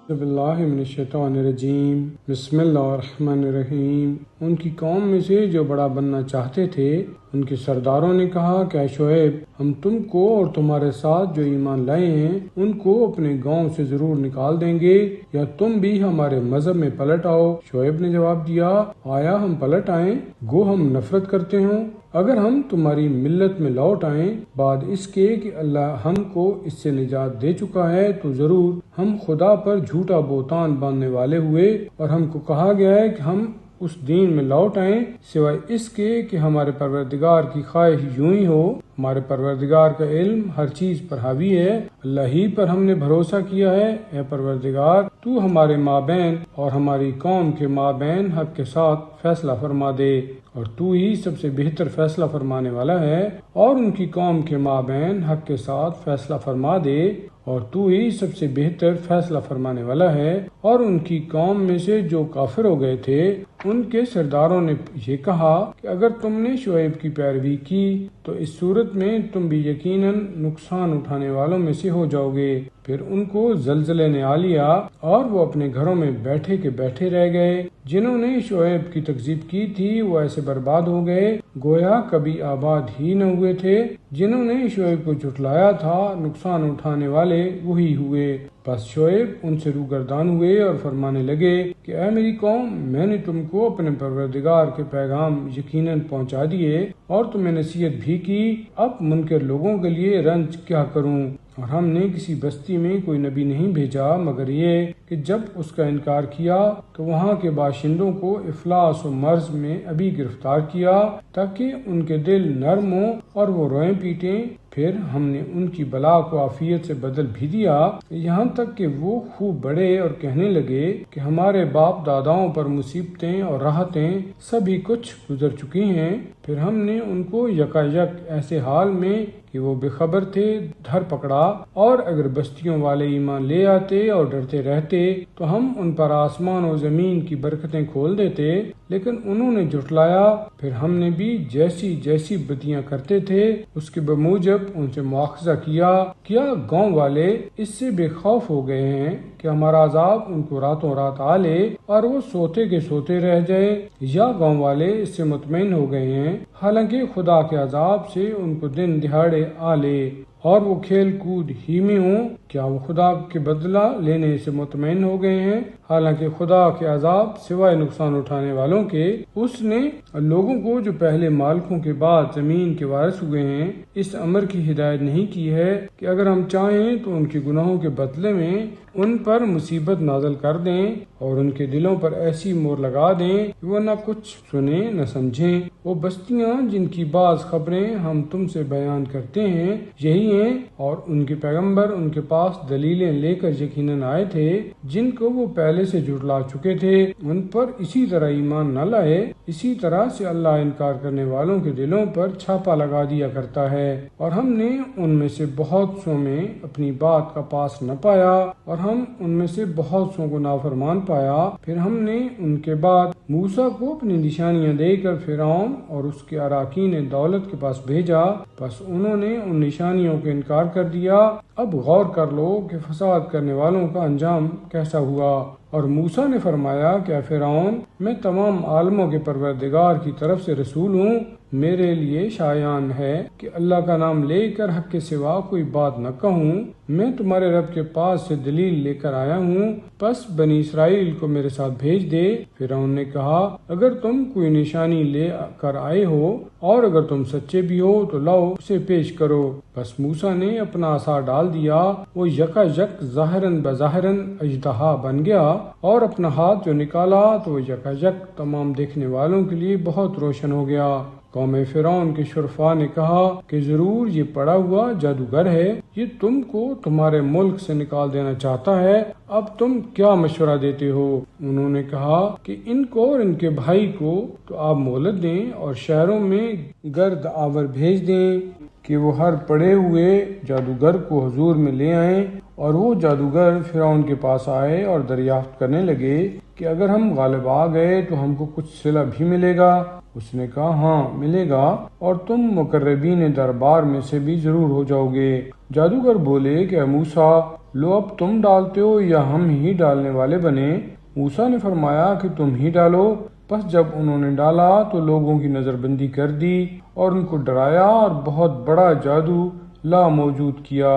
باللہ من الشیطان الرجیم بسم اللہ الرحمن الرحیم۔ ان کی قوم میں سے جو بڑا بننا چاہتے تھے ان کے سرداروں نے کہا کہ اے شعیب، ہم تم کو اور تمہارے ساتھ جو ایمان لائے ہیں ان کو اپنے گاؤں سے ضرور نکال دیں گے، یا تم بھی ہمارے مذہب میں پلٹ آؤ۔ شعیب نے جواب دیا، آیا ہم پلٹ آئیں گو ہم نفرت کرتے ہوں؟ اگر ہم تمہاری ملت میں لوٹ آئیں بعد اس کے کہ اللہ ہم کو اس سے نجات دے چکا ہے، تو ضرور ہم خدا پر جھوٹا بہتان باندھنے والے ہوئے، اور ہم کو کہا گیا ہے کہ ہم اس دین میں لوٹ آئیں سوائے اس کے کہ ہمارے پروردگار کی خواہش یوں ہی ہو۔ ہمارے پروردگار کا علم ہر چیز پر حاوی ہے، اللہ ہی پر ہم نے بھروسہ کیا ہے۔ اے پروردگار، تو ہمارے مابین اور ہماری قوم کے مابین حق کے ساتھ فیصلہ فرما دے، اور تو ہی سب سے بہتر فیصلہ فرمانے والا ہے۔ اور ان کی قوم کے مابین حق کے ساتھ فیصلہ فرما دے، اور تو ہی سب سے بہتر فیصلہ فرمانے والا ہے۔ اور ان کی قوم میں سے جو کافر ہو گئے تھے ان کے سرداروں نے یہ کہا کہ اگر تم نے شعیب کی پیروی کی تو اس صورت میں تم بھی یقیناً نقصان اٹھانے والوں میں سے ہو جاؤ گے۔ پھر ان کو زلزلے نے آ لیا اور وہ اپنے گھروں میں بیٹھے کے بیٹھے رہ گئے۔ جنہوں نے شعیب کی تکذیب کی تھی وہ ایسے برباد ہو گئے گویا کبھی آباد ہی نہ ہوئے تھے۔ جنہوں نے شعیب کو جھٹلایا تھا نقصان اٹھانے والے وہی ہوئے۔ بس شعیب ان سے روگردان ہوئے اور فرمانے لگے کہ اے میری قوم، میں نے تم کو اپنے پروردگار کے پیغام یقیناً پہنچا دیے اور تمہیں نصیحت بھی کی، اب منکر لوگوں کے لیے رنج کیا کروں؟ اور ہم نے کسی بستی میں کوئی نبی نہیں بھیجا مگر یہ کہ جب اس کا انکار کیا تو وہاں کے باشندوں کو افلاس و مرض میں ابھی گرفتار کیا تاکہ ان کے دل نرم ہوں اور وہ روئیں پیٹیں۔ پھر ہم نے ان کی بلا کو عافیت سے بدل بھی دیا، یہاں تک کہ وہ خوب بڑے اور کہنے لگے کہ ہمارے باپ داداؤں پر مصیبتیں اور راحتیں سبھی کچھ گزر چکی ہیں۔ پھر ہم نے ان کو یکایک ایسے حال میں کہ وہ بے خبر تھے دھر پکڑا، اور اگر بستیوں والے ایمان لے آتے اور ڈرتے رہتے تو ہم ان پر آسمان و زمین کی برکتیں کھول دیتے، لیکن انہوں نے جھٹلایا۔ پھر ہم نے بھی جیسی جیسی بدیاں کرتے تھے اس کے بموجب ان سے مواخذہ کیا۔ کیا گاؤں والے اس سے بے خوف ہو گئے ہیں کہ ہمارا عذاب ان کو راتوں رات آ لے اور وہ سوتے کے سوتے رہ جائے، یا گاؤں والے اس سے مطمئن ہو گئے ہیں حالانکہ خدا کے عذاب سے ان کو دن دہاڑے آ لے اور وہ کھیل کود ہی میں ہوں؟ کیا وہ خدا کے بدلہ لینے سے مطمئن ہو گئے ہیں حالانکہ خدا کے عذاب سوائے نقصان اٹھانے والوں کے اس نے لوگوں کو جو پہلے مالکوں کے بعد زمین کے وارث ہوئے ہیں اس امر کی ہدایت نہیں کی ہے کہ اگر ہم چاہیں تو ان کے گناہوں کے بدلے میں ان پر مصیبت نازل کر دیں اور ان کے دلوں پر ایسی مور لگا دیں کہ وہ نہ کچھ سنیں نہ سمجھیں۔ وہ بستیاں جن کی بعض خبریں ہم تم سے بیان کرتے ہیں یہی ہیں، اور ان کے پیغمبر ان کے پاس دلیلیں لے کر یقیناً آئے تھے جن کو وہ پہلے سے جھٹلا چکے تھے، ان پر اسی طرح ایمان نہ لائے۔ اسی طرح سے اللہ انکار کرنے والوں کے دلوں پر چھاپا لگا دیا کرتا ہے، اور ہم نے ان میں سے بہت سو میں اپنی بات کا پاس نہ پایا اور ہم ان میں سے بہت سو کو نافرمان پایا۔ پھر ہم نے ان کے بعد موسیٰ کو اپنی نشانیاں دے کر فرعون اور اس کے اراکین دولت کے پاس بھیجا، پس انہوں نے ان نشانیوں کو انکار کر دیا۔ اب غور کر لو کہ فساد کرنے والوں کا انجام کیسا ہوا۔ اور موسیٰ نے فرمایا کہ اے فرعون، میں تمام عالموں کے پروردگار کی طرف سے رسول ہوں، میرے لیے شایان ہے کہ اللہ کا نام لے کر حق کے سوا کوئی بات نہ کہوں۔ میں تمہارے رب کے پاس سے دلیل لے کر آیا ہوں، پس بنی اسرائیل کو میرے ساتھ بھیج دے۔ فرعون نے کہا اگر تم کوئی نشانی لے کر آئے ہو اور اگر تم سچے بھی ہو تو لاؤ اسے پیش کرو۔ بس موسیٰ نے اپنا عصا ڈال دیا، وہ یکا یک ظاہراً بظاہراً اژدہا بن گیا، اور اپنا ہاتھ جو نکالا تو وہ یکا یک تمام دیکھنے والوں کے لیے بہت روشن ہو گیا۔ قوم فرعون کے شرفاء نے کہا کہ ضرور یہ پڑا ہوا جادوگر ہے، یہ تم کو تمہارے ملک سے نکال دینا چاہتا ہے، اب تم کیا مشورہ دیتے ہو؟ انہوں نے کہا کہ ان کو اور ان کے بھائی کو تو آپ مہلت دیں اور شہروں میں گرد آور بھیج دیں کہ وہ ہر پڑے ہوئے جادوگر کو حضور میں لے آئیں۔ اور وہ جادوگر فرعون کے پاس آئے اور دریافت کرنے لگے کہ اگر ہم غالب آ گئے تو ہم کو کچھ صلہ بھی ملے گا؟ اس نے کہا ہاں ملے گا، اور تم مقربین دربار میں سے بھی ضرور ہو جاؤ گے۔ جادوگر بولے کہ اے موسیٰ، لو اب تم ڈالتے ہو یا ہم ہی ڈالنے والے بنے؟ موسیٰ نے فرمایا کہ تم ہی ڈالو۔ پس جب انہوں نے ڈالا تو لوگوں کی نظر بندی کر دی اور ان کو ڈرایا اور بہت بڑا جادو لا موجود کیا۔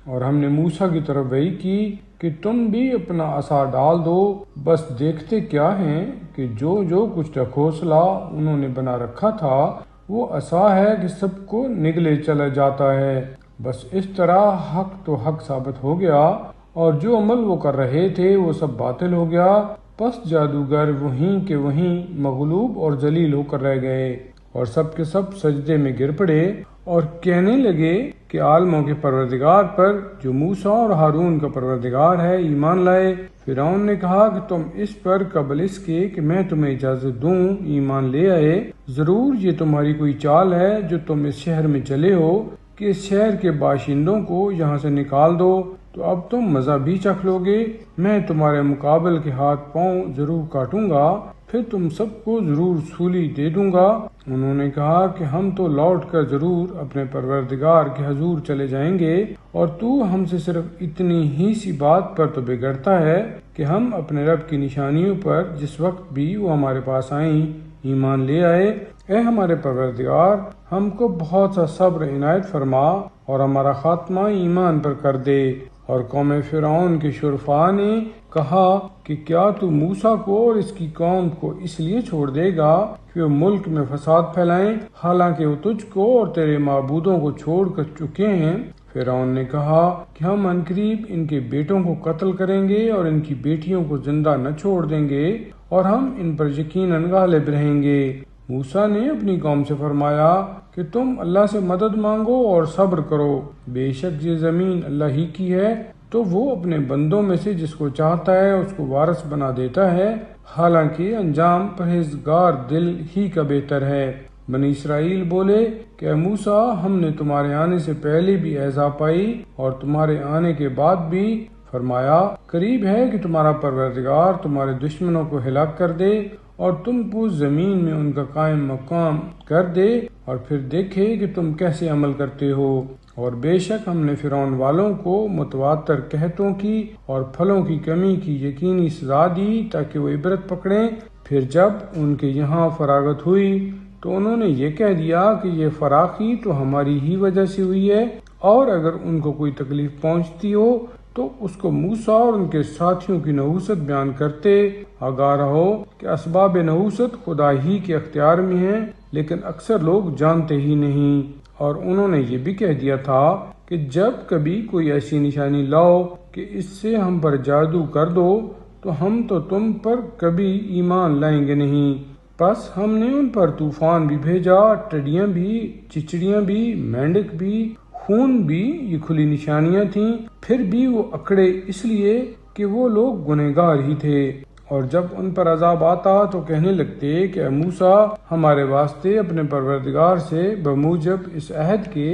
اور ہم نے موسیٰ کی طرف وحی کی کہ تم بھی اپنا عصا ڈال دو، بس دیکھتے کیا ہیں کہ جو کچھ ڈھکوسلا انہوں نے بنا رکھا تھا وہ عصا ہے کہ سب کو نگلے چلا جاتا ہے۔ بس اس طرح حق تو حق ثابت ہو گیا اور جو عمل وہ کر رہے تھے وہ سب باطل ہو گیا۔ پس جادوگر وہیں کے وہیں مغلوب اور ذلیل ہو کر رہ گئے اور سب کے سب سجدے میں گر پڑے اور کہنے لگے کہ عالموں کے پروردگار پر جو موسیٰ اور ہارون کا پروردگار ہے ایمان لائے۔ فرعون نے کہا کہ تم اس پر قبل اس کے کہ میں تمہیں اجازت دوں ایمان لے آئے۔ ضرور یہ تمہاری کوئی چال ہے جو تم اس شہر میں چلے ہو کہ اس شہر کے باشندوں کو یہاں سے نکال دو، تو اب تم مزہ بھی چکھ لو گے۔ میں تمہارے مقابل کے ہاتھ پاؤں ضرور کاٹوں گا، پھر تم سب کو ضرور سولی دے دوں گا۔ انہوں نے کہا کہ ہم تو لوٹ کر ضرور اپنے پروردگار کے حضور چلے جائیں گے، اور تو ہم سے صرف اتنی ہی سی بات پر تو بگڑتا ہے کہ ہم اپنے رب کی نشانیوں پر جس وقت بھی وہ ہمارے پاس آئیں ایمان لے آئے۔ اے ہمارے پروردگار، ہم کو بہت سا صبر عنایت فرما اور ہمارا خاتمہ ایمان پر کر دے۔ اور قوم فرعون کے شرفاء نے کہا کہ کیا تو موسیٰ کو اور اس کی قوم کو اس لیے چھوڑ دے گا کہ وہ ملک میں فساد پھیلائیں، حالانکہ وہ تجھ کو اور تیرے معبودوں کو چھوڑ کر چکے ہیں؟ فرعون نے کہا کہ ہم عنقریب ان کے بیٹوں کو قتل کریں گے اور ان کی بیٹیوں کو زندہ نہ چھوڑ دیں گے، اور ہم ان پر یقیناً غالب رہیں گے۔ موسیٰ نے اپنی قوم سے فرمایا کہ تم اللہ سے مدد مانگو اور صبر کرو، بے شک یہ زمین اللہ ہی کی ہے، تو وہ اپنے بندوں میں سے جس کو چاہتا ہے اس کو وارث بنا دیتا ہے، حالانکہ انجام پرہیزگار دل ہی کا بہتر ہے۔ بنی اسرائیل بولے کہ اے موسیٰ، ہم نے تمہارے آنے سے پہلے بھی ایذا پائی اور تمہارے آنے کے بعد بھی۔ فرمایا قریب ہے کہ تمہارا پروردگار تمہارے دشمنوں کو ہلاک کر دے اور تم کو زمین میں ان کا قائم مقام کر دے، اور پھر دیکھے کہ تم کیسے عمل کرتے ہو۔ اور بے شک ہم نے فرعون والوں کو متواتر قحطوں کی اور پھلوں کی کمی کی یقینی سزا دی تاکہ وہ عبرت پکڑیں۔ پھر جب ان کے یہاں فراغت ہوئی تو انہوں نے یہ کہہ دیا کہ یہ فراخی تو ہماری ہی وجہ سے ہوئی ہے، اور اگر ان کو کوئی تکلیف پہنچتی ہو تو اس کو موسیٰ اور ان کے ساتھیوں کی نحوست بیان کرتے۔ آگاہ رہو کہ اسباب نحوست خدا ہی کے اختیار میں ہیں، لیکن اکثر لوگ جانتے ہی نہیں۔ اور انہوں نے یہ بھی کہہ دیا تھا کہ جب کبھی کوئی ایسی نشانی لاؤ کہ اس سے ہم پر جادو کر دو تو ہم تو تم پر کبھی ایمان لائیں گے نہیں۔ پس ہم نے ان پر طوفان بھی بھیجا، ٹڈیاں بھی، چچڑیاں بھی، مینڈک بھی، خون بھی، یہ کھلی نشانیاں تھیں۔ پھر بھی وہ اکڑے اس لیے کہ وہ لوگ گنہگار ہی تھے، اور جب ان پر عذاب آتا تو کہنے لگتے کہ اے موسیٰ، ہمارے واسطے اپنے پروردگار سے بموجب اس عہد کے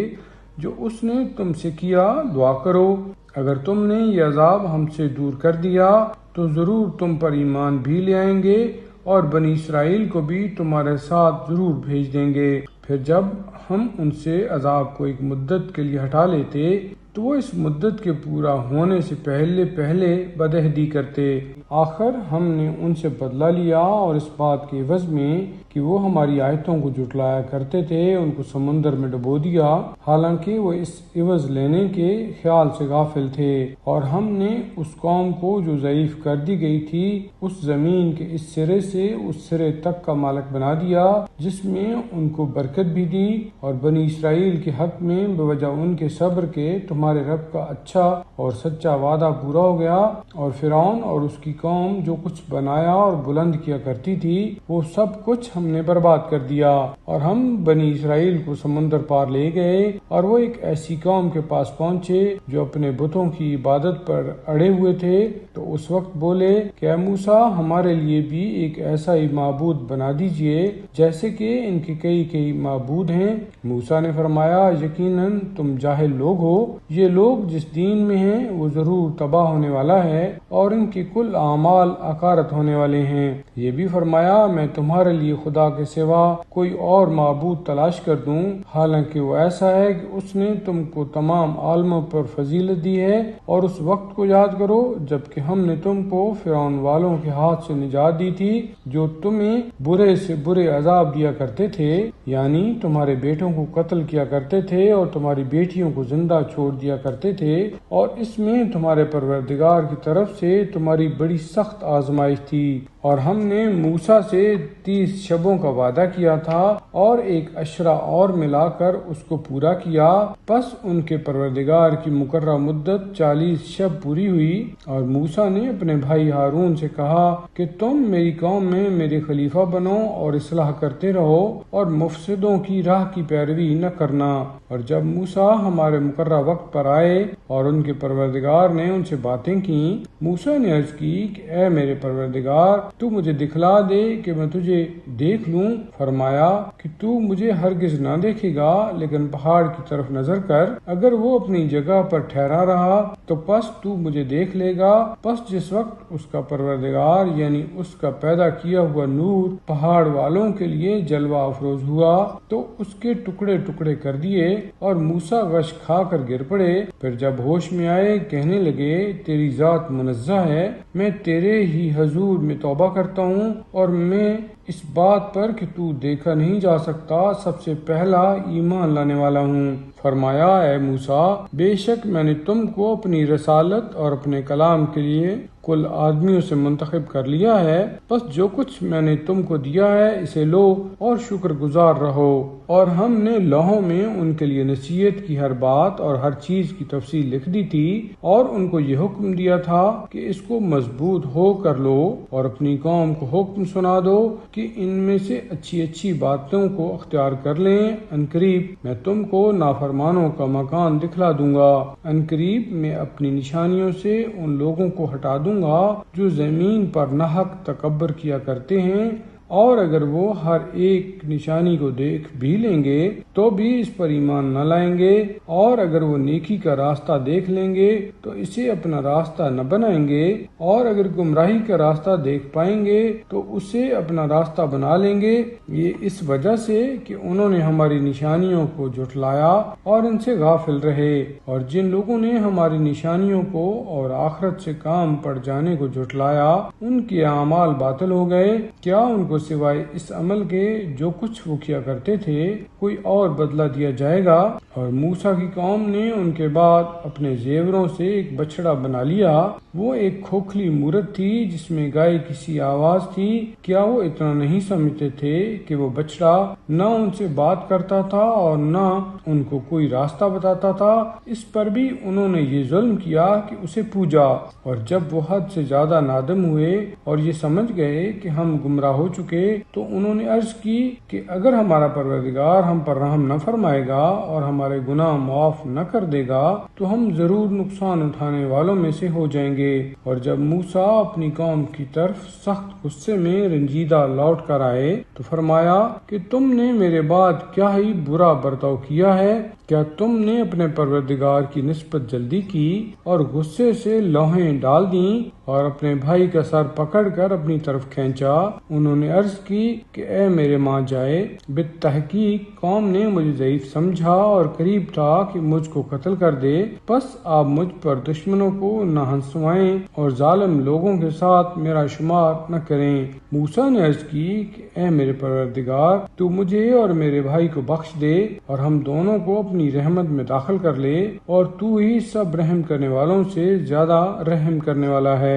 جو اس نے تم سے کیا دعا کرو۔ اگر تم نے یہ عذاب ہم سے دور کر دیا تو ضرور تم پر ایمان بھی لے آئیں گے اور بنی اسرائیل کو بھی تمہارے ساتھ ضرور بھیج دیں گے۔ پھر جب ہم ان سے عذاب کو ایک مدت کے لیے ہٹا لیتے تو وہ اس مدت کے پورا ہونے سے پہلے بدعہدی کرتے۔ آخر ہم نے ان سے بدلہ لیا اور اس بات کے عوض میں کہ وہ ہماری آیتوں کو جھٹلایا کرتے تھے ان کو سمندر میں ڈبو دیا، حالانکہ وہ اس عوض لینے کے خیال سے غافل تھے۔ اور ہم نے اس قوم کو جو ضعیف کر دی گئی تھی اس زمین کے اس سرے سے اس سرے تک کا مالک بنا دیا جس میں ان کو برکت بھی دی، اور بنی اسرائیل کے حق میں بوجہ ان کے صبر کے تمہارے رب کا اچھا اور سچا وعدہ پورا ہو گیا۔ اور فرعون اور اس کی قوم جو کچھ بنایا اور بلند کیا کرتی تھی وہ سب کچھ ہم نے برباد کر دیا، اور ہم بنی اسرائیل کو سمندر پار لے گئے، اور وہ ایک ایسی قوم کے پاس پہنچے جو اپنے بتوں کی عبادت پر اڑے ہوئے تھے، تو اس وقت بولے کہ اے موسیٰ، ہمارے لیے بھی ایک ایسا ہی معبود بنا دیجئے جیسے کہ ان کے کئی معبود ہیں۔ موسیٰ نے فرمایا یقیناً تم جاہل لوگ ہو، یہ لوگ جس دین میں ہیں وہ ضرور تباہ ہونے والا ہے اور ان کے کل اعمال اکارت ہونے والے ہیں۔ یہ بھی فرمایا میں تمہارے لیے خدا کے سوا کوئی اور معبود تلاش کر دوں، حالانکہ وہ ایسا ہے کہ اس نے تم کو تمام عالموں پر فضیلت دی ہے۔ اور اس وقت کو یاد کرو جبکہ ہم نے تم کو فرعون والوں کے ہاتھ سے نجات دی تھی جو تمہیں برے سے برے عذاب دیا کرتے تھے، یعنی تمہارے بیٹوں کو قتل کیا کرتے تھے اور تمہاری بیٹیوں کو زندہ چھوڑ دیا کرتے تھے، اور اس میں تمہارے پروردگار کی طرف سے تمہاری بڑی سخت آزمائش تھی۔ اور ہم نے موسیٰ سے 30 شبوں کا وعدہ کیا تھا اور ایک عشرہ اور ملا کر اس کو پورا کیا، پس ان کے پروردگار کی مقررہ مدت 40 شب پوری ہوئی۔ اور موسیٰ نے اپنے بھائی ہارون سے کہا کہ تم میری قوم میں میرے خلیفہ بنو اور اصلاح کرتے رہو اور مفسدوں کی راہ کی پیروی نہ کرنا۔ اور جب موسیٰ ہمارے مقررہ وقت پر آئے اور ان کے پروردگار نے ان سے باتیں کی، موسیٰ نے عرض کی کہ اے میرے پروردگار، تو مجھے دکھلا دے کہ میں تجھے دیکھ لوں۔ فرمایا کہ تو مجھے ہرگز نہ دیکھے گا، لیکن پہاڑ کی طرف نظر کر، اگر وہ اپنی جگہ پر ٹھہرا رہا تو پس تو مجھے دیکھ لے گا۔ پس جس وقت اس کا پروردگار یعنی اس کا پیدا کیا ہوا نور پہاڑ والوں کے لیے جلوہ افروز ہوا تو اس کے ٹکڑے ٹکڑے کر دیے اور موسیٰ غش کھا کر گر پڑے۔ پھر جب ہوش میں آئے کہنے لگے تیری ذات منزہ ہے، میں تیرے ہی حضور میں توبہ کرتا ہوں اور میں اس بات پر کہ تو دیکھا نہیں جا سکتا سب سے پہلا ایمان لانے والا ہوں۔ فرمایا اے موسیٰ، بے شک میں نے تم کو اپنی رسالت اور اپنے کلام کے لیے کل آدمیوں سے منتخب کر لیا ہے، بس جو کچھ میں نے تم کو دیا ہے اسے لو اور شکر گزار رہو۔ اور ہم نے لوحوں میں ان کے لیے نصیحت کی ہر بات اور ہر چیز کی تفصیل لکھ دی تھی، اور ان کو یہ حکم دیا تھا کہ اس کو مضبوط ہو کر لو اور اپنی قوم کو حکم سنا دو کہ ان میں سے اچھی اچھی باتوں کو اختیار کر لیں، عنقریب میں تم کو نافرمانوں کا مکان دکھلا دوں گا، عنقریب میں اپنی نشانیوں سے ان لوگوں کو ہٹا دوں گا جو زمین پر ناحق تکبر کیا کرتے ہیں، اور اگر وہ ہر ایک نشانی کو دیکھ بھی لیں گے تو بھی اس پر ایمان نہ لائیں گے، اور اگر وہ نیکی کا راستہ دیکھ لیں گے تو اسے اپنا راستہ نہ بنائیں گے، اور اگر گمراہی کا راستہ دیکھ پائیں گے تو اسے اپنا راستہ بنا لیں گے۔ یہ اس وجہ سے کہ انہوں نے ہماری نشانیوں کو جھٹلایا اور ان سے غافل رہے۔ اور جن لوگوں نے ہماری نشانیوں کو اور آخرت سے کام پڑ جانے کو جھٹلایا ان کے اعمال باطل ہو گئے، کیا ان کو سوائے اس عمل کے جو کچھ وہ کیا کرتے تھے کوئی اور بدلہ دیا جائے گا؟ اور موسیٰ کی قوم نے ان کے بعد اپنے زیوروں سے ایک بچڑا بنا لیا، وہ ایک کھوکھلی مورت تھی جس میں گائے کی سی آواز تھی۔ کیا وہ اتنا نہیں سمجھتے تھے کہ وہ بچڑا نہ ان سے بات کرتا تھا اور نہ ان کو کوئی راستہ بتاتا تھا؟ اس پر بھی انہوں نے یہ ظلم کیا کہ اسے پوجا، اور جب وہ حد سے زیادہ نادم ہوئے اور یہ سمجھ گئے کہ ہم گمراہ ہو چکے تو انہوں نے عرض کی کہ اگر ہمارا پروردگار ہم پر رحم نہ فرمائے گا اور ہمارے گناہ معاف نہ کر دے گا تو ہم ضرور نقصان اٹھانے والوں میں سے ہو جائیں گے۔ اور جب موسیٰ اپنی قوم کی طرف سخت غصے میں رنجیدہ لوٹ کر آئے تو فرمایا کہ تم نے میرے بعد کیا ہی برا برتاؤ کیا ہے، کیا تم نے اپنے پروردگار کی نسبت جلدی کی اور غصے سے لوحیں ڈال دیں اور اپنے بھائی کا سر پکڑ کر اپنی طرف کھینچا؟ انہوں نے عرض کی کہ اے میرے ماں جائے، بالتحقیق قوم نے مجھے ضعیف سمجھا اور قریب تھا کہ مجھ کو قتل کر دے، بس آپ مجھ پر دشمنوں کو نہ ہنسوائیں اور ظالم لوگوں کے ساتھ میرا شمار نہ کریں۔ موسیٰ نے عرض کی کہ اے میرے پروردگار، تو مجھے اور میرے بھائی کو بخش دے اور ہم دونوں کو اپنی رحمت میں داخل کر لے، اور تو ہی سب رحم کرنے والوں سے زیادہ رحم کرنے والا ہے۔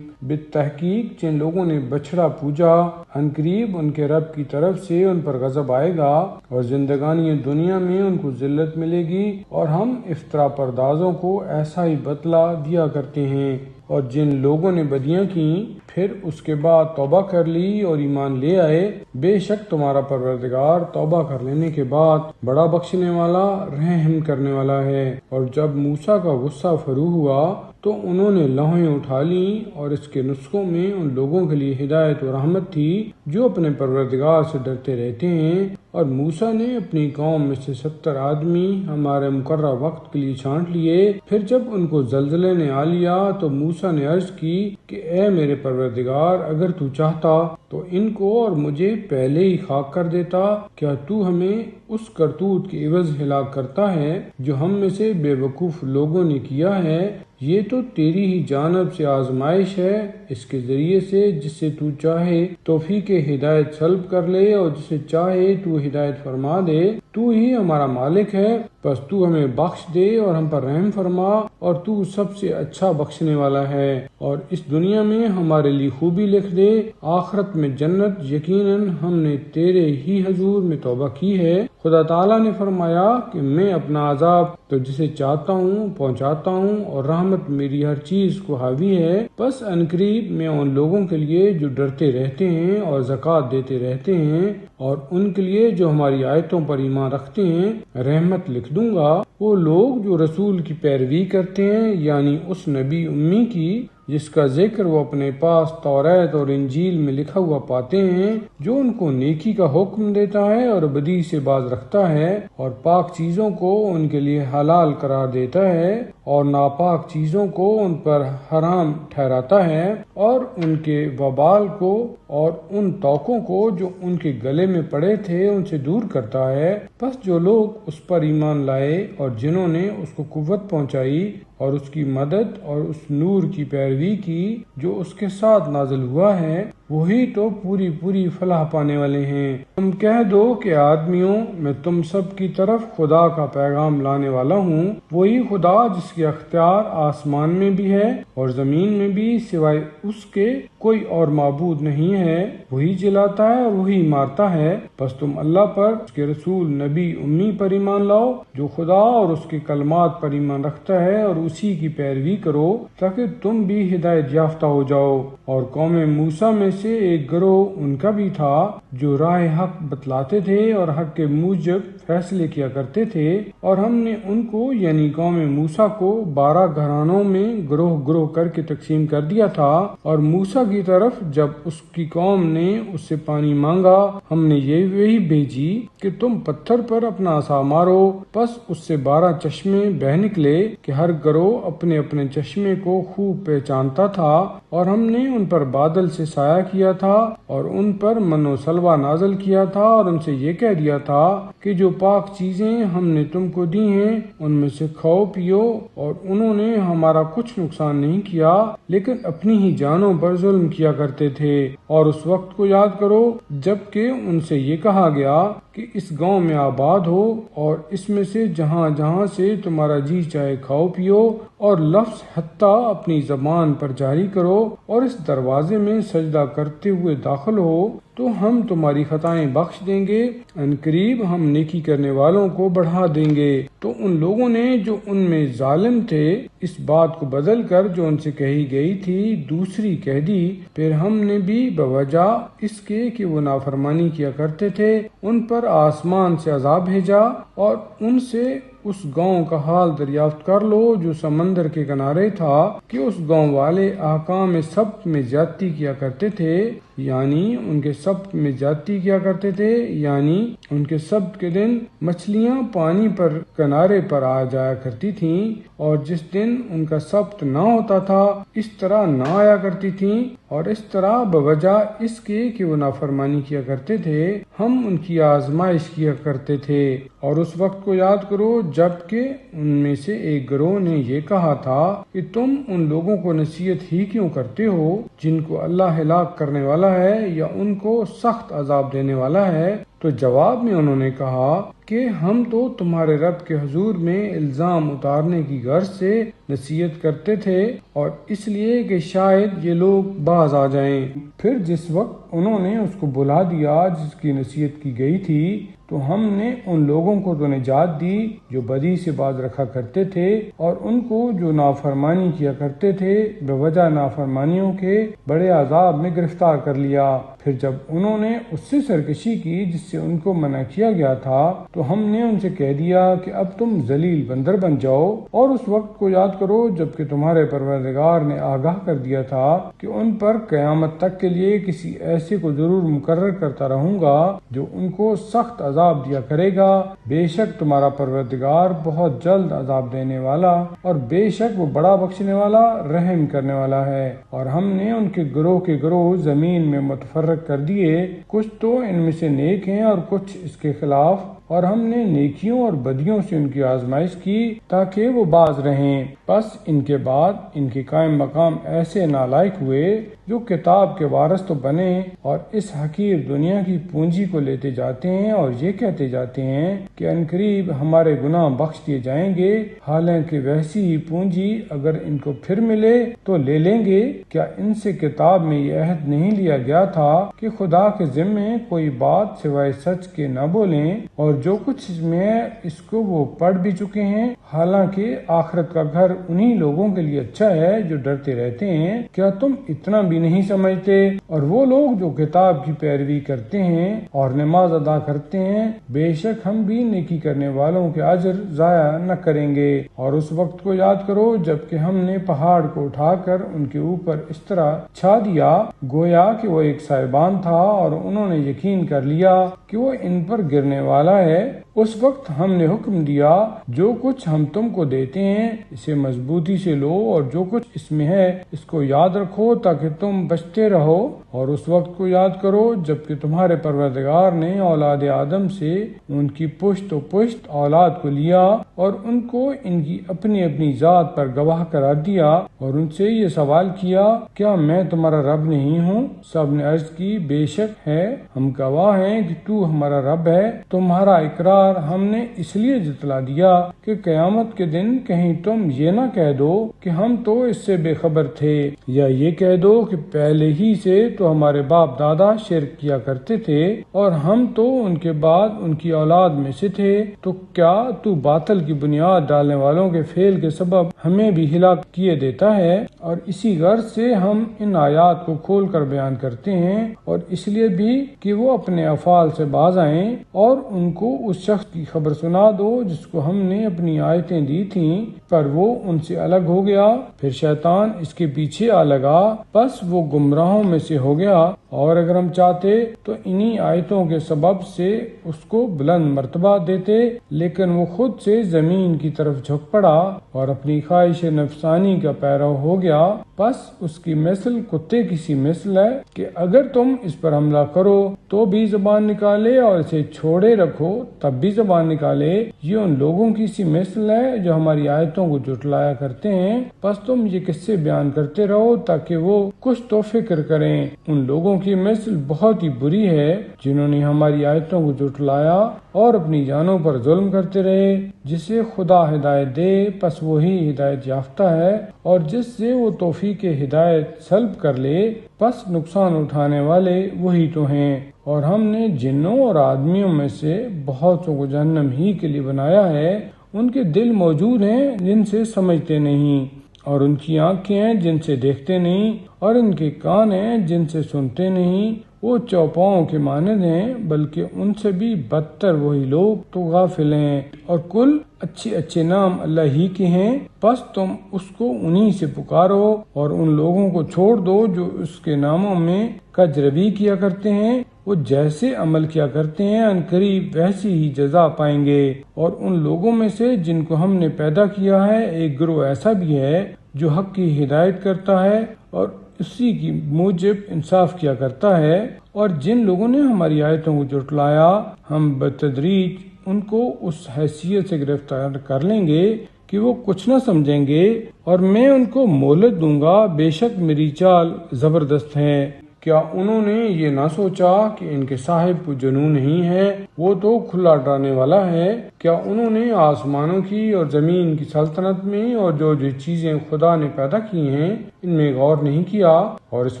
بالتحقیق جن لوگوں نے بچڑا پوجا عنقریب ان کے رب کی طرف سے ان پر غضب آئے گا اور زندگانی دنیا میں ان کو ذلت ملے گی، اور ہم افطرا پردازوں کو ایسا ہی بدلہ دیا کرتے ہیں۔ اور جن لوگوں نے بدیاں کی پھر اس کے بعد توبہ کر لی اور ایمان لے آئے، بے شک تمہارا پروردگار توبہ کر لینے کے بعد بڑا بخشنے والا رحم کرنے والا ہے۔ اور جب موسیٰ کا غصہ فرو ہوا تو انہوں نے لوحیں اٹھا لیں، اور اس کے نسخوں میں ان لوگوں کے لیے ہدایت و رحمت تھی جو اپنے پروردگار سے ڈرتے رہتے ہیں۔ اور موسیٰ نے اپنی قوم میں سے 70 آدمی ہمارے مقررہ وقت کے لیے چھانٹ لیے۔ پھر جب ان کو زلزلے نے آ لیا تو موسیٰ نے عرض کی کہ اے میرے پروردگار، اگر تو چاہتا تو ان کو اور مجھے پہلے ہی خاک کر دیتا۔ کیا تو ہمیں اس کرتوت کے عوض ہلاک کرتا ہے جو ہم میں سے بے وقوف لوگوں نے کیا ہے؟ یہ تو تیری ہی جانب سے آزمائش ہے، اس کے ذریعے سے جس سے تو چاہے توفیق ہدایت سلب کر لے اور جسے چاہے تو ہدایت فرما دے۔ تو ہی ہمارا مالک ہے، بس تو ہمیں بخش دے اور ہم پر رحم فرما، اور تو سب سے اچھا بخشنے والا ہے۔ اور اس دنیا میں ہمارے لیے خوبی لکھ دے، آخرت میں جنت، یقیناً ہم نے تیرے ہی حضور میں توبہ کی ہے۔ خدا تعالیٰ نے فرمایا کہ میں اپنا عذاب تو جسے چاہتا ہوں پہنچاتا ہوں، اور رحمت میری ہر چیز کو حاوی ہے۔ بس عنقریب میں ان لوگوں کے لیے جو ڈرتے رہتے ہیں اور زکوٰۃ دیتے رہتے ہیں، اور ان کے لیے جو ہماری آیتوں پر ایمان رکھتے ہیں، رحمت لکھ دوں گا۔ وہ لوگ جو رسول کی پیروی کرتے ہیں، یعنی اس نبی امی کی جس کا ذکر وہ اپنے پاس توریت اور انجیل میں لکھا ہوا پاتے ہیں، جو ان کو نیکی کا حکم دیتا ہے اور بدی سے باز رکھتا ہے، اور پاک چیزوں کو ان کے لیے حلال قرار دیتا ہے اور ناپاک چیزوں کو ان پر حرام ٹھہراتا ہے، اور ان کے وبال کو اور ان توقوں کو جو ان کے گلے میں پڑے تھے ان سے دور کرتا ہے۔ بس جو لوگ اس پر ایمان لائے اور جنہوں نے اس کو قوت پہنچائی اور اس کی مدد اور اس نور کی پیروی کی جو اس کے ساتھ نازل ہوا ہے، وہی تو پوری فلاح پانے والے ہیں۔ تم کہہ دو کہ آدمیوں، میں تم سب کی طرف خدا کا پیغام لانے والا ہوں۔ وہی خدا جس کے اختیار آسمان میں بھی ہے اور زمین میں بھی، سوائے اس کے کوئی اور معبود نہیں ہے۔ وہی جلاتا ہے اور وہی مارتا ہے۔ بس تم اللہ پر، اس کے رسول نبی امی پر ایمان لاؤ جو خدا اور اس کے کلمات پر ایمان رکھتا ہے، اور اسی کی پیروی کرو تاکہ تم بھی ہدایت یافتہ ہو جاؤ۔ اور قوم موسیٰ میں سے ایک گروہ ان کا بھی تھا جو راہ حق بتلاتے تھے اور حق کے موجب فیصلے کیا کرتے تھے، اور ہم نے ان کو یعنی قوم موسیٰ کو 12 گھرانوں میں گروہ کر کے تقسیم کر دیا تھا۔ اور موسیٰ کی طرف جب اس کی قوم نے اس سے پانی مانگا، ہم نے یہی بھیجی کہ تم پتھر پر اپنا عصا مارو، بس اس سے 12 چشمے بہہ نکلے کہ ہر گروہ اپنے اپنے چشمے کو خوب پہچانتا تھا۔ اور ہم نے ان پر بادل سے سایہ کیا تھا اور ان پر من و سلوہ نازل کیا تھا، اور ان سے یہ کہہ دیا تھا کہ جو پاک چیزیں ہم نے تم کو دی ہیں ان میں سے کھاؤ پیو۔ اور انہوں نے ہمارا کچھ نقصان نہیں کیا، لیکن اپنی ہی جانوں پر ظلم کیا کرتے تھے۔ اور اس وقت کو یاد کرو جب کہ ان سے یہ کہا گیا کہ اس گاؤں میں آباد ہو اور اس میں سے جہاں جہاں سے تمہارا جی چاہے کھاؤ پیو، اور لفظ حتیٰ اپنی زبان پر جاری کرو، اور اس دروازے میں سجدہ کرتے ہوئے داخل ہو تو ہم تمہاری خطائیں بخش دیں گے، عنقریب ہم نیکی کرنے والوں کو بڑھا دیں گے۔ تو ان لوگوں نے جو ان میں ظالم تھے اس بات کو بدل کر جو ان سے کہی گئی تھی دوسری کہہ دی۔ پھر ہم نے بھی بوجہ اس کے کہ وہ نافرمانی کیا کرتے تھے ان پر آسمان سے عذاب بھیجا، اور ان سے اس گاؤں کا حال دریافت کر لو جو سمندر کے کنارے تھا کہ اس گاؤں والے احکام سبت میں زیادتی کیا کرتے تھے، یعنی ان کے سبت میں زیادتی کیا کرتے تھے، یعنی ان کے سبت کے دن مچھلیاں پانی پر کنارے پر آ جایا کرتی تھیں، اور جس دن ان کا سبت نہ ہوتا تھا اس طرح نہ آیا کرتی تھیں، اور اس طرح بوجہ اس کے کہ وہ نافرمانی کیا کرتے تھے ہم ان کی آزمائش کیا کرتے تھے۔ اور اس وقت کو یاد کرو جب کہ ان میں سے ایک گروہ نے یہ کہا تھا کہ تم ان لوگوں کو نصیحت ہی کیوں کرتے ہو جن کو اللہ ہلاک کرنے والا ہے یا ان کو سخت عذاب دینے والا ہے؟ تو جواب میں انہوں نے کہا کہ ہم تو تمہارے رب کے حضور میں الزام اتارنے کی غرض سے نصیحت کرتے تھے، اور اس لیے کہ شاید یہ لوگ باز آ جائیں۔ پھر جس وقت انہوں نے اس کو بلا دیا جس کی نصیحت کی گئی تھی تو تو ہم نے ان لوگوں کو تو نجات دی جو بدی سے باز رکھا کرتے تھے، اور ان کو جو نافرمانی کیا کرتے تھے بے وجہ نافرمانیوں کے بڑے عذاب میں گرفتار کر لیا۔ پھر جب انہوں نے اس سے سرکشی کی جس سے ان کو منع کیا گیا تھا، تو ہم نے ان سے کہہ دیا کہ اب تم ذلیل بندر بن جاؤ، اور اس وقت کو یاد کرو جب کہ تمہارے پروردگار نے آگاہ کر دیا تھا کہ ان پر قیامت تک کے لیے کسی ایسے کو ضرور مقرر کرتا رہوں گا جو ان کو سخت عذاب دیا کرے گا۔ بے شک تمہارا پروردگار بہت جلد عذاب دینے والا اور بے شک وہ بڑا بخشنے والا رحم کرنے والا ہے۔ اور ہم نے ان کے گروہ کے گروہ زمین میں متفرق کر دیے، کچھ تو ان میں سے نیک ہیں اور کچھ اس کے خلاف، اور ہم نے نیکیوں اور بدیوں سے ان کی آزمائش کی تاکہ وہ باز رہیں۔ پس ان کے بعد ان کے قائم مقام ایسے نالائق ہوئے جو کتاب کے وارث تو بنے اور اس حقیر دنیا کی پونجی کو لیتے جاتے ہیں اور یہ کہتے جاتے ہیں کہ عنقریب ہمارے گناہ بخش دیے جائیں گے، حالانکہ ویسی ہی پونجی اگر ان کو پھر ملے تو لے لیں گے۔ کیا ان سے کتاب میں یہ عہد نہیں لیا گیا تھا کہ خدا کے ذمے کوئی بات سوائے سچ کے نہ بولیں، اور جو کچھ اس میں ہے اس کو وہ پڑھ بھی چکے ہیں، حالانکہ آخرت کا گھر انہی لوگوں کے لیے اچھا ہے جو ڈرتے رہتے ہیں۔ کیا تم اتنا بھی نہیں سمجھتے؟ اور وہ لوگ جو کتاب کی پیروی کرتے ہیں اور نماز ادا کرتے ہیں، بے شک ہم بھی نیکی کرنے والوں کے اجر ضائع نہ کریں گے۔ اور اس وقت کو یاد کرو جب کہ ہم نے پہاڑ کو اٹھا کر ان کے اوپر اس طرح چھا دیا گویا کہ وہ ایک سائبان تھا، اور انہوں نے یقین کر لیا کہ وہ ان پر گرنے والا ہے۔ اس وقت ہم نے حکم دیا جو کچھ ہم تم کو دیتے ہیں اسے مضبوطی سے لو، اور جو کچھ اس میں ہے اس کو یاد رکھو تاکہ تم بچتے رہو۔ اور اس وقت کو یاد کرو جب کہ تمہارے پروردگار نے اولاد آدم سے ان کی پشت و پشت اولاد کو لیا اور ان کو ان کی اپنی اپنی ذات پر گواہ قرار دیا، اور ان سے یہ سوال کیا کیا میں تمہارا رب نہیں ہوں؟ سب نے عرض کی بے شک ہے، ہم گواہ ہیں کہ تو ہمارا رب ہے۔ تمہارا اقرار ہم نے اس لیے جتلا دیا کہ قیامت کے دن کہیں تم یہ نہ کہہ دو کہ ہم تو اس سے بے خبر تھے، یا یہ کہہ دو کہ پہلے ہی سے تو ہمارے باپ دادا شرک کیا کرتے تھے اور ہم تو ان کے بعد ان کی اولاد میں سے تھے۔ تو کیا تو باطل کی بنیاد ڈالنے والوں کے فعل کے سبب ہمیں بھی ہلاک کیے دیتا ہے؟ اور اسی غرض سے ہم ان آیات کو کھول کر بیان کرتے ہیں، اور اس لیے بھی کہ وہ اپنے افعال سے باز آئیں، اور ان کو اس شخص کی خبر سنا دو جس کو ہم نے اپنی آیتیں دی تھیں پر وہ ان سے الگ ہو گیا، پھر شیطان اس کے پیچھے آ لگا، بس وہ گمراہوں میں سے ہو گیا۔ اور اگر ہم چاہتے تو انہی آیتوں کے سبب سے اس کو بلند مرتبہ دیتے، لیکن وہ خود سے زمین کی طرف جھک پڑا اور اپنی خواہش نفسانی کا پیرو ہو گیا، بس اس کی مثل کتے کی سی مثل ہے کہ اگر تم اس پر حملہ کرو تو بھی زبان نکالے اور اسے چھوڑے رکھو تب بھی زبان نکالے۔ یہ ان لوگوں کی سی مثل ہے جو ہماری آیتوں کو جھٹلایا کرتے ہیں، بس تم یہ قصے بیان کرتے رہو تاکہ وہ کچھ تو فکر کریں۔ ان لوگوں کی مثل بہت ہی بری ہے جنہوں نے ہماری آیتوں کو جھٹلایا اور اپنی جانوں پر ظلم کرتے رہے۔ جسے خدا ہدایت دے پس وہی ہدایت یافتہ ہے، اور جس سے وہ توفیق ہدایت سلب کر لے پس نقصان اٹھانے والے وہی تو ہیں۔ اور ہم نے جنوں اور آدمیوں میں سے بہت سو کو جہنم ہی کے لیے بنایا ہے۔ ان کے دل موجود ہیں جن سے سمجھتے نہیں، اور ان کی آنکھیں ہیں جن سے دیکھتے نہیں، اور ان کے کان ہیں جن سے سنتے نہیں۔ وہ چوپاؤں کے مانند ہیں، بلکہ ان سے بھی بدتر وہی لوگ تو غافل ہیں۔ اور کل اچھے اچھے نام اللہ ہی کے ہیں، بس تم اس کو انہی سے پکارو اور ان لوگوں کو چھوڑ دو جو اس کے ناموں میں کجروی کیا کرتے ہیں۔ وہ جیسے عمل کیا کرتے ہیں عنقریب ویسی ہی جزا پائیں گے۔ اور ان لوگوں میں سے جن کو ہم نے پیدا کیا ہے ایک گروہ ایسا بھی ہے جو حق کی ہدایت کرتا ہے اور اسی کی موجب انصاف کیا کرتا ہے، اور جن لوگوں نے ہماری آیتوں کو جھٹلایا ہم بتدریج ان کو اس حیثیت سے گرفتار کر لیں گے کہ وہ کچھ نہ سمجھیں گے، اور میں ان کو مہلت دوں گا، بے شک میری چال زبردست ہے۔ کیا انہوں نے یہ نہ سوچا کہ ان کے صاحب کو جنون نہیں ہے؟ وہ تو کھلا ڈرانے والا ہے۔ کیا انہوں نے آسمانوں کی اور زمین کی سلطنت میں اور جو جو چیزیں خدا نے پیدا کی ہیں ان میں غور نہیں کیا اور اس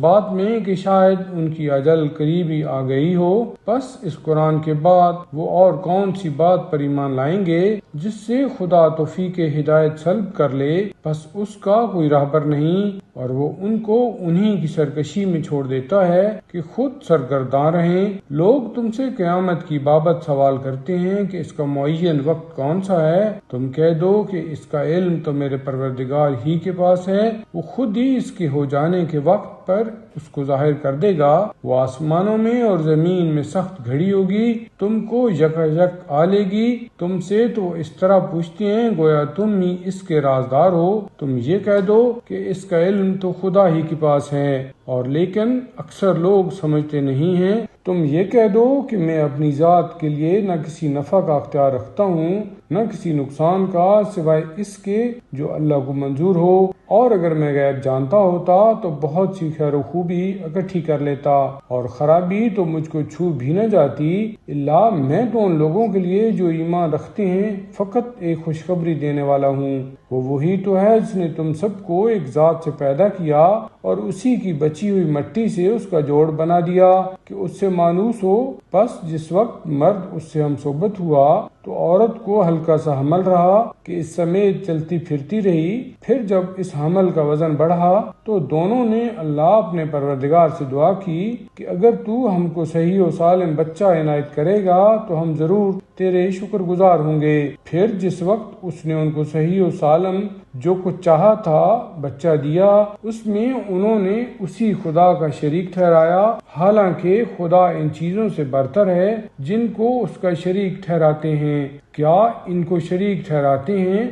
بات میں کہ شاید ان کی اجل قریبی آ گئی ہو، بس اس قرآن کے بعد وہ اور کون سی بات پر ایمان لائیں گے جس سے خدا توفیق ہدایت سلب کر لے، بس اس کا کوئی راہبر نہیں اور وہ ان کو انہی کی سرکشی میں چھوڑ دیتا ہے کہ خود سرگرداں رہیں۔ لوگ تم سے قیامت کی بابت سوال کرتے ہیں کہ اس کا معین وقت کون سا ہے، تم کہہ دو کہ اس کا علم تو میرے پروردگار ہی کے پاس ہے، وہ خود ہی اس کے ہو جانے کے وقت پر اس کو ظاہر کر دے گا۔ وہ آسمانوں میں اور زمین میں سخت گھڑی ہوگی، تم کو یکایک آ لے گی، تم سے تو اس طرح پوچھتے ہیں گویا تم ہی اس کے رازدار ہو، تم یہ کہہ دو کہ اس کا علم تو خدا ہی کے پاس ہے، اور لیکن اکثر لوگ سمجھتے نہیں ہیں۔ تم یہ کہہ دو کہ میں اپنی ذات کے لیے نہ کسی نفع کا اختیار رکھتا ہوں نہ کسی نقصان کا سوائے اس کے جو اللہ کو منظور ہو، اور اگر میں غیب جانتا ہوتا تو بہت سی خیر و خوبی اکٹھی کر لیتا اور خرابی تو مجھ کو چھو بھی نہ جاتی، الا میں تو ان لوگوں کے لیے جو ایمان رکھتے ہیں فقط ایک خوشخبری دینے والا ہوں۔ وہ وہی تو ہے جس نے تم سب کو ایک ذات سے پیدا کیا اور اسی کی بچی ہوئی مٹی سے اس کا جوڑ بنا دیا کہ اس سے مانوس ہو، بس جس وقت مرد اس سے ہم صحبت ہوا تو عورت کو ہلکا سا حمل رہا کہ اس سمیت چلتی پھرتی رہی، پھر جب اس حمل کا وزن بڑھا تو دونوں نے اللہ اپنے پروردگار سے دعا کی کہ اگر تو ہم کو صحیح و سالم بچہ عنایت کرے گا تو ہم ضرور تیرے شکر گزار ہوں گے۔ پھر جس وقت اس نے ان کو صحیح و سالم جو کچھ چاہا تھا بچہ دیا، اس میں انہوں نے اسی خدا کا شریک ٹھہرایا، حالانکہ خدا ان چیزوں سے برتر ہے جن کو اس کا شریک ٹھہراتے ہیں۔ کیا ان کو شریک ٹھہراتے ہیں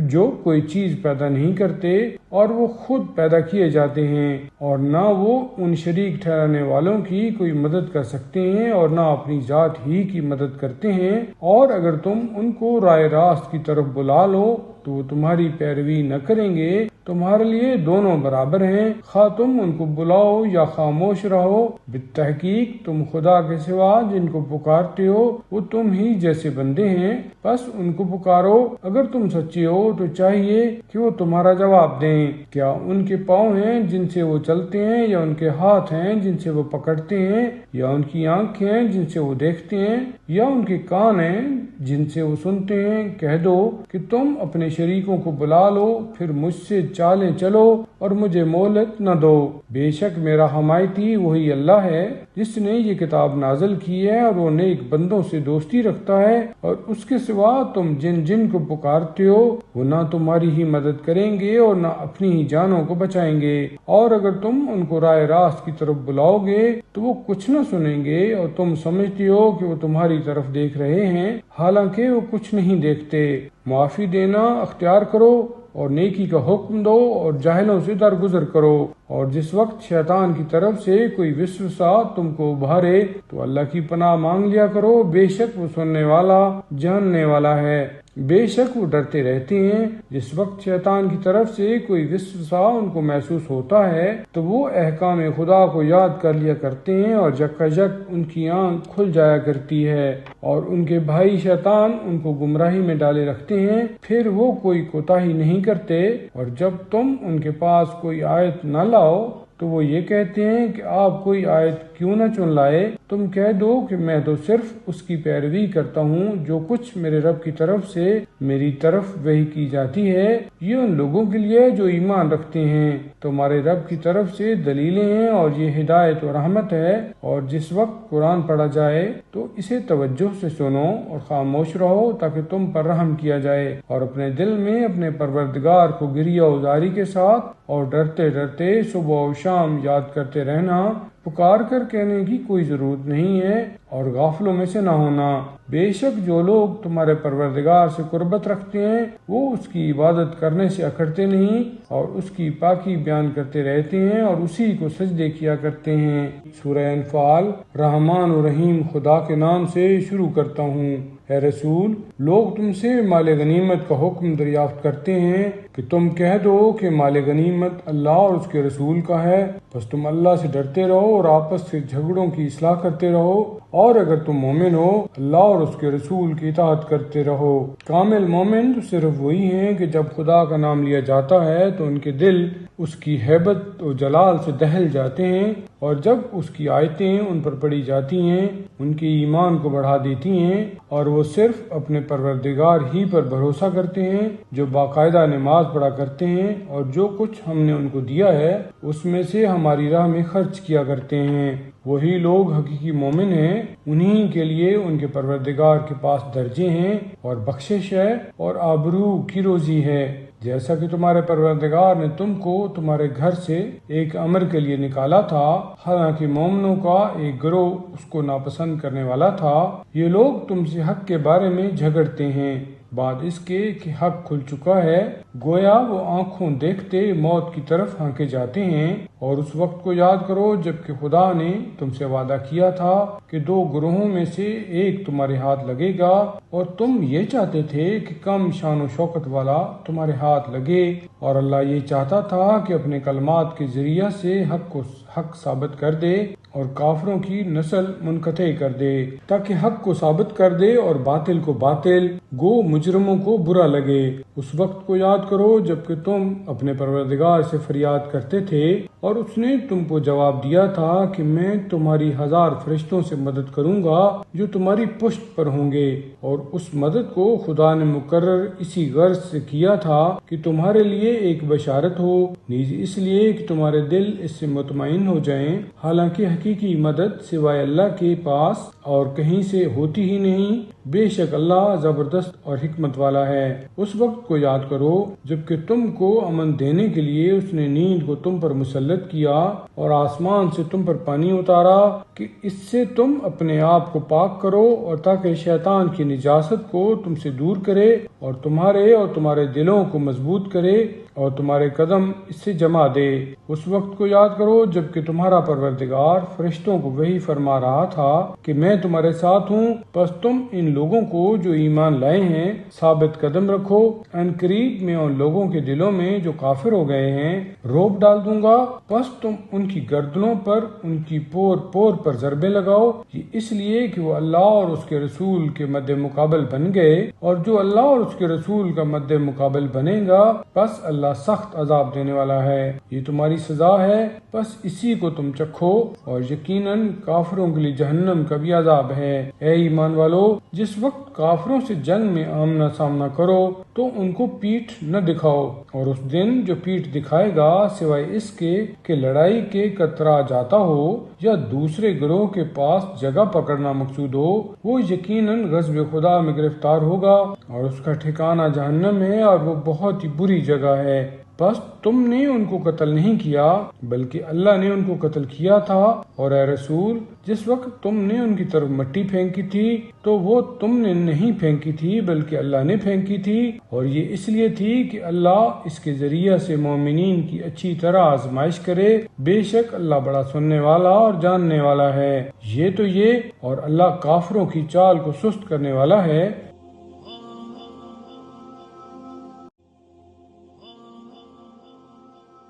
جو کوئی چیز پیدا نہیں کرتے اور وہ خود پیدا کیے جاتے ہیں، اور نہ وہ ان شریک ٹھہرانے والوں کی کوئی مدد کر سکتے ہیں اور نہ اپنی ذات ہی کی مدد کرتے ہیں، اور اگر تم ان کو راہ راست کی طرف بلا لو تو وہ تمہاری پیروی نہ کریں گے، تمہارے لیے دونوں برابر ہیں، خواہ تم ان کو بلاؤ یا خاموش رہو، بالتحقیق تم خدا کے سوا جن کو پکارتے ہو وہ تم ہی جیسے بندے ہیں، بس ان کو پکارو۔ اگر تم سچے ہو تو چاہیے کہ وہ تمہارا جواب دیں۔ کیا ان کے پاؤں ہیں جن سے وہ چلتے ہیں، یا ان کے ہاتھ ہیں جن سے وہ پکڑتے ہیں، یا ان کی آنکھیں ہیں جن سے وہ دیکھتے ہیں، یا ان کے کان ہیں جن سے وہ سنتے ہیں؟ کہہ دو کہ تم اپنے شریکوں کو بلا لو، پھر مجھ سے چالیں چلو اور مجھے مہلت نہ دو۔ بے شک میرا حمایتی وہی اللہ ہے جس نے یہ کتاب نازل کی ہے، اور وہ نیک بندوں سے دوستی رکھتا ہے، اور اس کے سوا تم جن جن کو پکارتے ہو وہ نہ تمہاری ہی مدد کریں گے اور نہ اپنی ہی جانوں کو بچائیں گے، اور اگر تم ان کو راہ راست کی طرف بلاؤ گے تو وہ کچھ نہ سنیں گے، اور تم سمجھتے ہو کہ وہ تمہاری طرف دیکھ رہے ہیں، حالانکہ وہ کچھ نہیں دیکھتے۔ معافی دینا اختیار کرو اور نیکی کا حکم دو اور جاہلوں سے درگزر کرو، اور جس وقت شیطان کی طرف سے کوئی وسوسہ تم کو ابھارے تو اللہ کی پناہ مانگ لیا کرو، بے شک وہ سننے والا جاننے والا ہے۔ بے شک وہ ڈرتے رہتے ہیں جس وقت شیطان کی طرف سے کوئی وسوسہ ان کو محسوس ہوتا ہے تو وہ احکام خدا کو یاد کر لیا کرتے ہیں، اور یکایک ان کی آنکھ کھل جایا کرتی ہے اور ان کے بھائی شیطان ان کو گمراہی میں ڈالے رکھتے ہیں، پھر وہ کوئی کوتاہی نہیں کرتے، اور جب تم ان کے پاس کوئی آیت نہ لاؤ تو وہ یہ کہتے ہیں کہ آپ کوئی آیت کیوں نہ چن لائے۔ تم کہہ دو کہ میں تو صرف اس کی پیروی کرتا ہوں جو کچھ میرے رب کی طرف سے میری طرف وحی کی جاتی ہے، یہ ان لوگوں کے لیے جو ایمان رکھتے ہیں، تمہارے رب کی طرف سے دلیلیں ہیں، اور یہ ہدایت و رحمت ہے۔ اور جس وقت قرآن پڑھا جائے تو اسے توجہ سے سنو اور خاموش رہو تاکہ تم پر رحم کیا جائے، اور اپنے دل میں اپنے پروردگار کو گریہ وزاری کے ساتھ اور ڈرتے ڈرتے صبح و شام یاد کرتے رہنا، پکار کر کہنے کی کوئی ضرورت نہیں ہے، اور غافلوں میں سے نہ ہونا۔ بے شک جو لوگ تمہارے پروردگار سے قربت رکھتے ہیں وہ اس کی عبادت کرنے سے اکھڑتے نہیں، اور اس کی پاکی بیان کرتے رہتے ہیں اور اسی کو سجدے کیا کرتے ہیں۔ سورہ انفال۔ رحمان و رحیم خدا کے نام سے شروع کرتا ہوں۔ اے رسول، لوگ تم سے مال غنیمت کا حکم دریافت کرتے ہیں کہ تم کہہ دو کہ مال غنیمت اللہ اور اس کے رسول کا ہے، بس تم اللہ سے ڈرتے رہو اور آپس سے جھگڑوں کی اصلاح کرتے رہو، اور اگر تم مومن ہو اللہ اور اس کے رسول کی اطاعت کرتے رہو۔ کامل مومن تو صرف وہی ہیں کہ جب خدا کا نام لیا جاتا ہے تو ان کے دل اس کی ہیبت و جلال سے دہل جاتے ہیں، اور جب اس کی آیتیں ان پر پڑھی جاتی ہیں ان کے ایمان کو بڑھا دیتی ہیں، اور وہ صرف اپنے پروردگار ہی پر بھروسہ کرتے ہیں، جو باقاعدہ نماز پڑھا کرتے ہیں اور جو کچھ ہم نے ان کو دیا ہے اس میں سے ہماری راہ میں خرچ کیا کرتے ہیں۔ وہی لوگ حقیقی مومن ہیں، انہی کے لیے ان کے پروردگار کے پاس درجے ہیں اور بخشش ہے اور آبرو کی روزی ہے۔ جیسا کہ تمہارے پروردگار نے تم کو تمہارے گھر سے ایک امر کے لیے نکالا تھا، حالانکہ مومنوں کا ایک گروہ اس کو ناپسند کرنے والا تھا، یہ لوگ تم سے حق کے بارے میں جھگڑتے ہیں بعد اس کے کہ حق کھل چکا ہے، گویا وہ آنکھوں دیکھتے موت کی طرف ہانکے جاتے ہیں۔ اور اس وقت کو یاد کرو جبکہ خدا نے تم سے وعدہ کیا تھا کہ دو گروہوں میں سے ایک تمہارے ہاتھ لگے گا، اور تم یہ چاہتے تھے کہ کم شان و شوکت والا تمہارے ہاتھ لگے، اور اللہ یہ چاہتا تھا کہ اپنے کلمات کے ذریعہ سے حق کو حق ثابت کر دے اور کافروں کی نسل منقطع کر دے، تاکہ حق کو ثابت کر دے اور باطل کو باطل، گو مجرموں کو برا لگے۔ اس وقت کو یاد کرو جبکہ تم اپنے پروردگار سے فریاد کرتے تھے اور اس نے تم کو جواب دیا تھا کہ میں تمہاری 1000 فرشتوں سے مدد کروں گا جو تمہاری پشت پر ہوں گے، اور اس مدد کو خدا نے مقرر اسی غرض سے کیا تھا کہ تمہارے لیے ایک بشارت ہو، نیز اس لیے کہ تمہارے دل اس سے مطمئن ہو جائیں، حالانکہ حقیقی مدد سوائے اللہ کے پاس اور کہیں سے ہوتی ہی نہیں، بے شک اللہ زبردست اور حکمت والا ہے۔ اس وقت کو یاد کرو جبکہ تم کو امن دینے کے لیے اس نے نیند کو تم پر مسلط کیا اور آسمان سے تم پر پانی اتارا کہ اس سے تم اپنے آپ کو پاک کرو، اور تاکہ شیطان کی نجاست کو تم سے دور کرے اور تمہارے دلوں کو مضبوط کرے اور تمہارے قدم اس سے جما دے۔ اس وقت کو یاد کرو جبکہ تمہارا پروردگار فرشتوں کو وحی فرما رہا تھا کہ میں تمہارے ساتھ ہوں، پس تم ان لوگوں کو جو ایمان لائے ہیں ثابت قدم رکھو، ان قریب میں ان لوگوں کے دلوں میں جو کافر ہو گئے ہیں روب ڈال دوں گا، پس تم ان کی گردنوں پر ان کی پور پور پر ضربے لگاؤ، یہ اس لیے کہ وہ اللہ اور اس کے رسول کے مد مقابل بن گئے، اور جو اللہ اور اس کے رسول کا مد مقابل بنے گا پس اللہ سخت عذاب دینے والا ہے۔ یہ تمہاری سزا ہے، پس اسی کو تم چکھو، اور یقیناً کافروں کے لیے جہنم کا بھی عذاب ہے۔ اے ایمان والو، جس وقت کافروں سے جنگ میں آمنا سامنا کرو تو ان کو پیٹھ نہ دکھاؤ، اور اس دن جو پیٹھ دکھائے گا سوائے اس کے کہ لڑائی کے کترا جاتا ہو یا دوسرے گروہ کے پاس جگہ پکڑنا مقصود ہو، وہ یقیناً غضب خدا میں گرفتار ہوگا، اور اس کا ٹھکانہ جہنم ہے اور وہ بہت ہی بری جگہ ہے۔ بس تم نے ان کو قتل نہیں کیا بلکہ اللہ نے ان کو قتل کیا تھا، اور اے رسول جس وقت تم نے ان کی طرف مٹی پھینکی تھی تو وہ تم نے نہیں پھینکی تھی بلکہ اللہ نے پھینکی تھی، اور یہ اس لیے تھی کہ اللہ اس کے ذریعہ سے مومنین کی اچھی طرح آزمائش کرے، بے شک اللہ بڑا سننے والا اور جاننے والا ہے۔ یہ اور اللہ کافروں کی چال کو سست کرنے والا ہے۔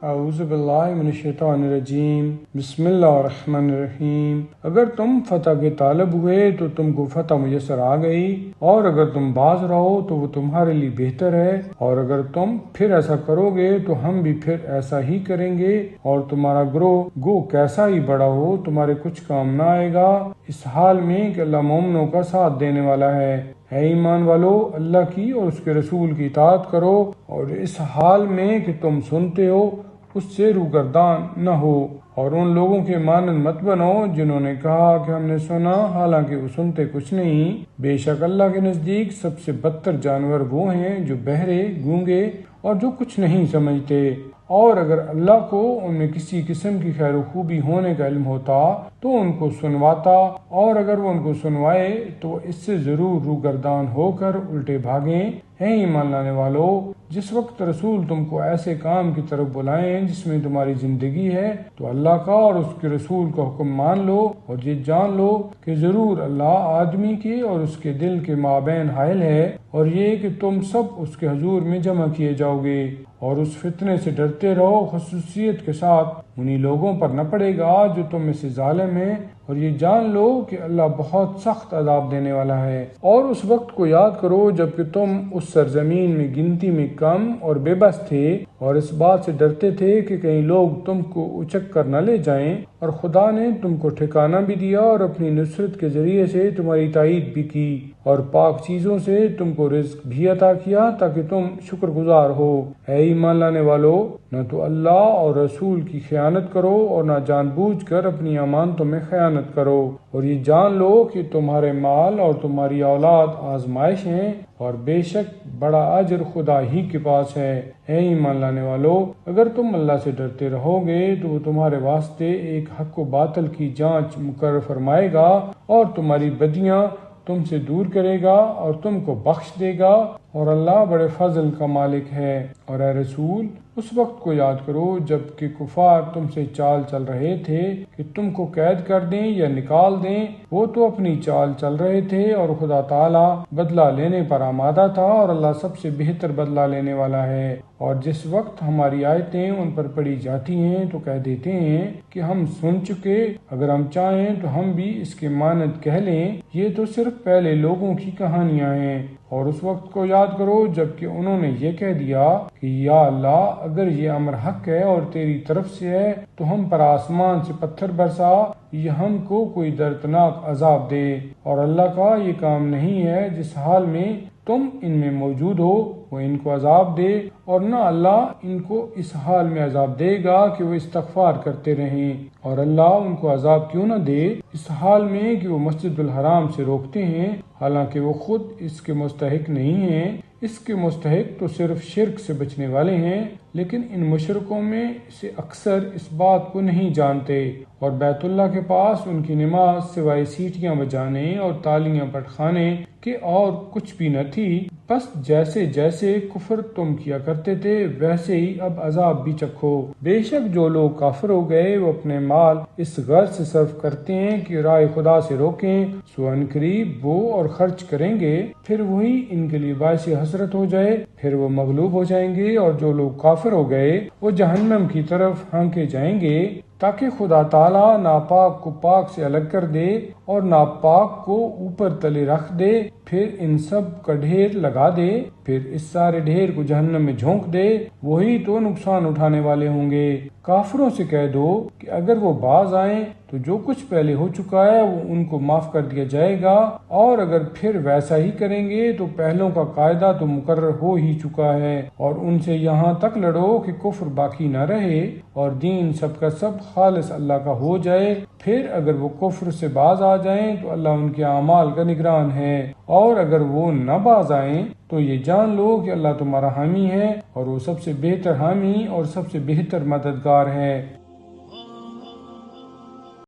اعوذ باللہ من الشیطان الرجیم، بسم اللہ الرحمن الرحیم۔ اگر تم فتح کے طالب ہوئے تو تم کو فتح میسر آ گئی، اور اگر تم باز رہو تو وہ تمہارے لیے بہتر ہے، اور اگر تم پھر ایسا کرو گے تو ہم بھی پھر ایسا ہی کریں گے، اور تمہارا گروہ گو کیسا ہی بڑا ہو تمہارے کچھ کام نہ آئے گا، اس حال میں کہ اللہ مومنوں کا ساتھ دینے والا ہے۔ اے ایمان والو، اللہ کی اور اس کے رسول کی اطاعت کرو، اور اس حال میں کہ تم سنتے ہو اس سے روگردان نہ ہو، اور ان لوگوں کے مانند مت بنو جنہوں نے کہا کہ ہم نے سنا حالانکہ وہ سنتے کچھ نہیں۔ بے شک اللہ کے نزدیک سب سے بدتر جانور وہ ہیں جو بہرے، گونگے اور جو کچھ نہیں سمجھتے۔ اور اگر اللہ کو ان میں کسی قسم کی خیر و خوبی ہونے کا علم ہوتا تو ان کو سنواتا، اور اگر وہ ان کو سنوائے تو وہ اس سے ضرور روگردان ہو کر الٹے بھاگیں۔ اے ایمان لانے والو، جس وقت رسول تم کو ایسے کام کی طرف بلائیں جس میں تمہاری زندگی ہے تو اللہ کا اور اس کے رسول کا حکم مان لو، اور یہ جان لو کہ ضرور اللہ آدمی کے اور اس کے دل کے مابین حائل ہے، اور یہ کہ تم سب اس کے حضور میں جمع کیے جاؤ گے، اور اس فتنے سے ڈرتے رہو خصوصیت کے ساتھ انہی لوگوں پر نہ پڑے گا جو تم میں سے ظالم ہیں، اور یہ جان لو کہ اللہ بہت سخت عذاب دینے والا ہے۔ اور اس وقت کو یاد کرو جب کہ تم اس سرزمین میں گنتی میں کم اور بے بس تھے، اور اس بات سے ڈرتے تھے کہ کہیں لوگ تم کو اچک کر نہ لے جائیں، اور خدا نے تم کو ٹھکانہ بھی دیا اور اپنی نصرت کے ذریعے سے تمہاری تائید بھی کی، اور پاک چیزوں سے تم کو رزق بھی عطا کیا تاکہ تم شکر گزار ہو۔ اے ایمان لانے والو، نہ تو اللہ اور رسول کی خیانت کرو اور نہ جان بوجھ کر اپنی امانتوں میں خیانت کرو، اور یہ جان لو کہ تمہارے مال اور تمہاری اولاد آزمائش ہیں، اور بے شک بڑا اجر خدا ہی کے پاس ہے۔ اے ایمان لانے والو، اگر تم اللہ سے ڈرتے رہو گے تو وہ تمہارے واسطے ایک حق و باطل کی جانچ مقرر فرمائے گا، اور تمہاری بدیاں تم سے دور کرے گا اور تم کو بخش دے گا، اور اللہ بڑے فضل کا مالک ہے۔ اور اے رسول، اس وقت کو یاد کرو جب کہ کفار تم سے چال چل رہے تھے کہ تم کو قید کر دیں یا نکال دیں، وہ تو اپنی چال چل رہے تھے، اور خدا تعالی بدلہ لینے پر آمادہ تھا، اور اللہ سب سے بہتر بدلہ لینے والا ہے۔ اور جس وقت ہماری آیتیں ان پر پڑھی جاتی ہیں تو کہہ دیتے ہیں کہ ہم سن چکے، اگر ہم چاہیں تو ہم بھی اس کے مانند کہہ لیں، یہ تو صرف پہلے لوگوں کی کہانیاں ہیں۔ اور اس وقت کو یاد کرو جب کہ انہوں نے یہ کہہ دیا کہ یا اللہ، اگر یہ امر حق ہے اور تیری طرف سے ہے تو ہم پر آسمان سے پتھر برسا یا ہم کو کوئی دردناک عذاب دے۔ اور اللہ کا یہ کام نہیں ہے جس حال میں تم ان میں موجود ہو وہ ان کو عذاب دے، اور نہ اللہ ان کو اس حال میں عذاب دے گا کہ وہ استغفار کرتے رہیں، اور اللہ ان کو عذاب کیوں نہ دے اس حال میں کہ وہ مسجد الحرام سے روکتے ہیں، حالانکہ وہ خود اس کے مستحق نہیں ہیں۔ اس کے مستحق تو صرف شرک سے بچنے والے ہیں، لیکن ان مشرکوں میں سے اکثر اس بات کو نہیں جانتے، اور بیت اللہ کے پاس ان کی نماز سوائے سیٹیاں بجانے اور تالیاں پٹخانے کے اور کچھ بھی نہ تھی، بس جیسے جیسے کفر تم کیا کرتے تھے ویسے ہی اب عذاب بھی چکھو۔ بے شک جو لوگ کافر ہو گئے وہ اپنے مال اس غرض سے صرف کرتے ہیں کہ راہ خدا سے روکیں، سو ان قریب وہ اور خرچ کریں گے، پھر وہی ان کے لیے باعث حسرت ہو جائے، پھر وہ مغلوب ہو جائیں گے، اور جو لوگ کافر ہو گئے وہ جہنم کی طرف ہانکے جائیں گے، تاکہ خدا تعالیٰ ناپاک کو پاک سے الگ کر دے اور ناپاک کو اوپر تلے رکھ دے، پھر ان سب کا ڈھیر لگا دے، پھر اس سارے ڈھیر کو جہنم میں جھونک دے، وہی تو نقصان اٹھانے والے ہوں گے۔ کافروں سے کہہ دو کہ اگر وہ باز آئیں تو جو کچھ پہلے ہو چکا ہے وہ ان کو معاف کر دیا جائے گا، اور اگر پھر ویسا ہی کریں گے تو پہلوں کا قاعدہ تو مقرر ہو ہی چکا ہے، اور ان سے یہاں تک لڑو کہ کفر باقی نہ رہے اور دین سب کا سب خالص اللہ کا ہو جائے۔ پھر اگر وہ کفر سے باز آ جائیں تو اللہ ان کے اعمال کا نگران ہے، اور اگر وہ نہ باز آئیں تو یہ جان لو کہ اللہ تمہارا حامی ہے، اور وہ سب سے بہتر حامی اور سب سے بہتر مددگار ہے۔